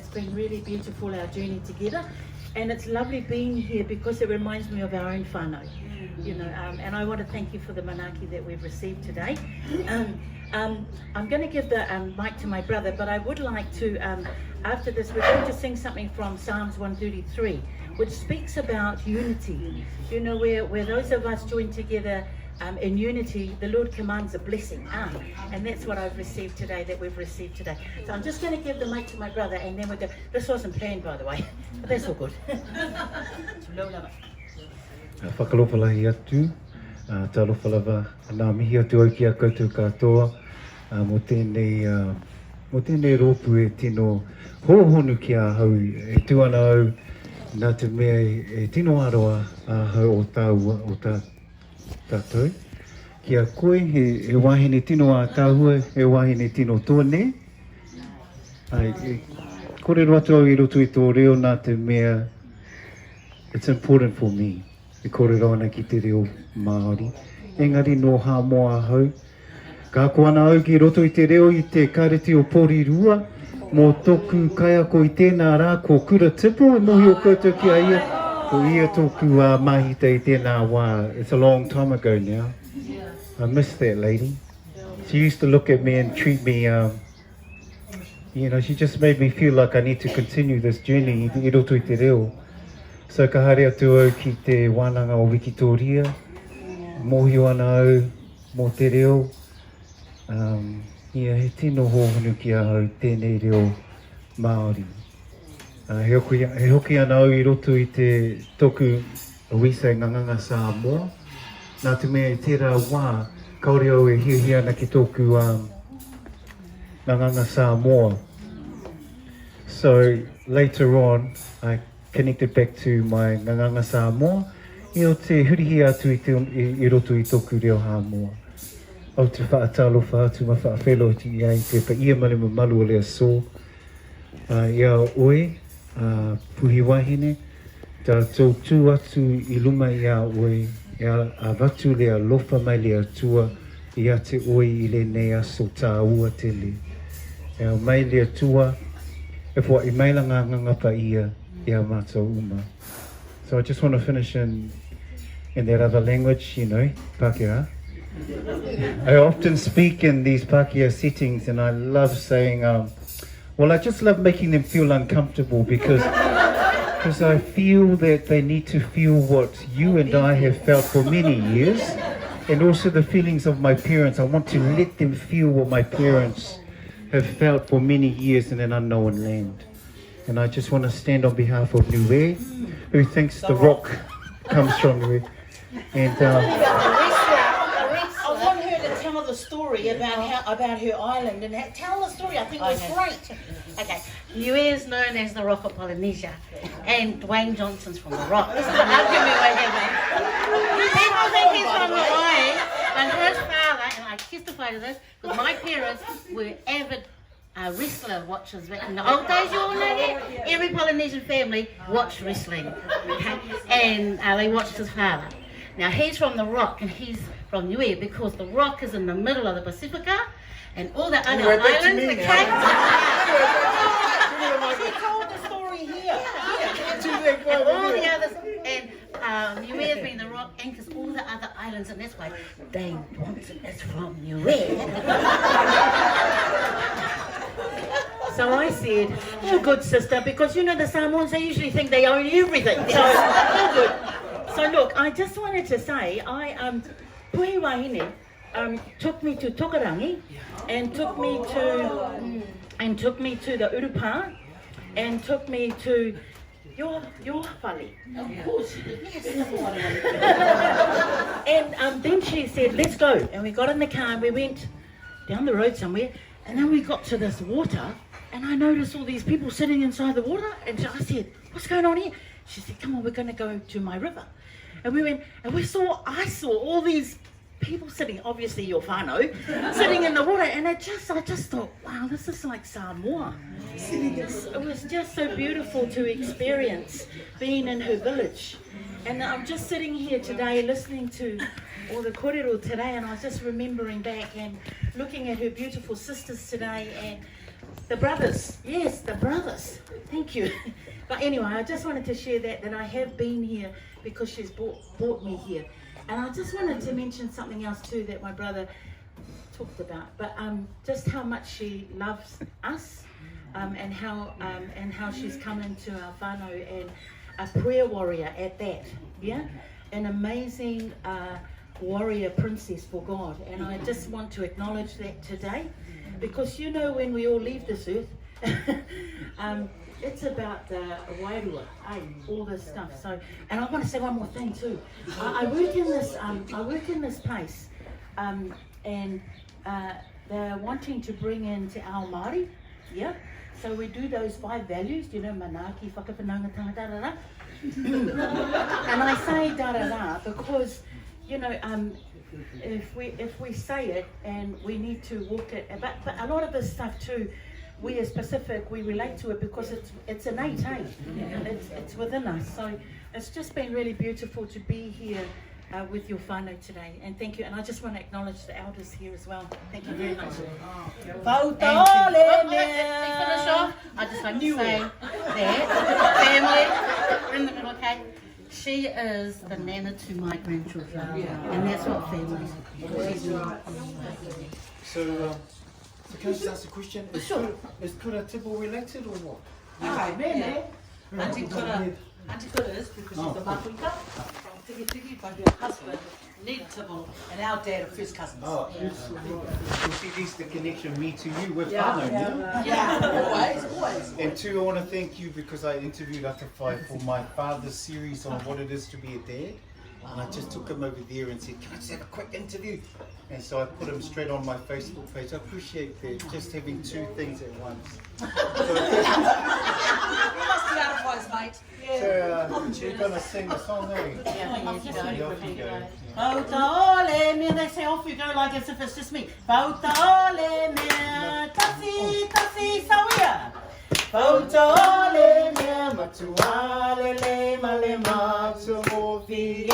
it's been really beautiful, our journey together. And it's lovely being here because it reminds me of our own whānau, you know, and I want to thank you for the manaki that we've received today. I'm going to give the mic to my brother, but I would like to, after this, we're going to sing something from Psalms 133, which speaks about unity. You know, where those of us join together in unity, the Lord commands a blessing, and that's what I've received today, that we've received today. So I'm just going to give the mic to my brother, and then we'll go. This wasn't planned, by the way, but that's all good. Whakalofalahi atu, talofalawa, nā mihi atu au ki a koutou katoa, mo tēnei rōpu e tino hohonu ki a hau, e tuana au, nā te mea e tino aroa a hau o tātou. Kia koe, he wahine tino a tāhua, he wahine tino tōne. Kōrero atu au I roto I tō reo nā te mea, it's important for me. E kōrero ana ki te reo Māori. Engari no hā moa hau. Ka ko ana au ki roto I te reo I te kareti o Porirua, mō toku kaiako I tēnā rā ko kura tipo, e mohi o koutou ki a ia. Ko ia tōku mahita I tēnā wā. It's a long time ago now. I miss that lady. She used to look at me and treat me, you know, she just made me feel like I need to continue this journey I roto I te reo. So ka haere atu au ki te wānanga o Wikitoria, mohi ana au mō te reo. Ia he tino hohonu ki a hau tēnei reo Māori. He hoki ana au I roto I te toku wisa nganganga Samoa. Nā te mea I tērā wā, kaore au e hihi ana ki tōku nganganga Samoa. So later on, I connected back to my nganganga Samoa. I o te hurihi atu I roto I tōku reo Hāmoa. Au te whaatalofa atu ma whaawhelo I ai te pa ia mani malu o lea sō. Ia oe, puhi wahine, tā tō tū atu I luma I a oe, ia a watu lea lofa mai lea tua, ia te oe I le nei aso tā ua te le. Ia mai lea tua, e fua I maila ngā ngangapa ia mātou uma. So I just want to finish in that other language, you know, Pākehā. I often speak in these Pākehā settings and I love saying, well, I just love making them feel uncomfortable because I feel that they need to feel what you and I have felt for many years, and also the feelings of my parents. I want to let them feel what my parents have felt for many years in an unknown land. And I just want to stand on behalf of Niue, who thinks the rock comes from Niue. And I want her to tell the story about her island and tell the story. I think it was great. Okay, Niue is known as the Rock of Polynesia, and Dwayne Johnson's from the Rock. So how can we wait here, mate? People think he's from Hawaii, and his father, and I testify to this, because my parents were avid wrestler watchers back in the old days. You all know that? Every Polynesian family watched wrestling, okay? And they watched his father. Now he's from the Rock and he's from Niue because the Rock is in the middle of the Pacifica and all the other islands, okay? She told the story here. And all the others, and Niue has been the Rock anchors all the other islands, and that's why Dane Johnson is from Niue. So I said, oh good sister, because you know the Samoans, they usually think they own everything. So, oh good. So look, I just wanted to say, Puhi Wahine took me to Tokarangi and took me to the Urupa and took me to your whale. Of course, yes. And then she said, let's go. And we got in the car and we went down the road somewhere, and then we got to this water, and I noticed all these people sitting inside the water, and I said, what's going on here? She said, come on, we're going to go to my river. And we went, and I saw all these people sitting, obviously your whānau, sitting in the water, and I just thought, wow, this is like Samoa. It was just so beautiful to experience being in her village. And I'm just sitting here today listening to all the kōrero today, and I was just remembering back and looking at her beautiful sisters today, and The brothers. Yes, the brothers. Thank you. But anyway, I just wanted to share that I have been here because she's brought me here. And I just wanted to mention something else too that my brother talked about, but just how much she loves us, and how she's come into our whānau and a prayer warrior at that, yeah, an amazing warrior princess for God. And I just want to acknowledge that today, because you know when we all leave this earth, it's about the wairua, all this stuff. So, and I want to say one more thing too. I work in this place, and they're wanting to bring into our Māori, yeah. So we do those 5 values, you know, manaaki, whakawhanaungatanga, da da da. And I say da da da because, you know, if we say it and we need to walk it, but a lot of this stuff too, we as Pacific, we relate to it because it's innate, hey? It's within us. So it's just been really beautiful to be here with your whānau today, and thank you. And I just want to acknowledge the elders here as well. Thank you very much. To finish off, I just like to say that family in the middle, okay? She is the nana to my grandchildren, and that's what family is. So can I just ask a question? Is Kura Tibble related or what? Auntie Kura is because she's the mapuika from Tiki Tiki, but her husband, Ned Tibble, and our dad are first cousins. Oh, so see, this is the connection me to you with whānau, Yeah, always. And two, I want to thank you because I interviewed Atawhai for my father's series on what it is to be a dad. And I just took him over there and said, can I just have a quick interview? And so I put him straight on my Facebook page. I appreciate that, just having 2 things at once. You must be out of wise, mate. So you're going to sing the song, eh? Yeah, Off you go. Pauta ole mea, they say off you go like as if it's just me. Pauta ole mea, tasi sawia. Pauta ole mea, matuale le male matu movi.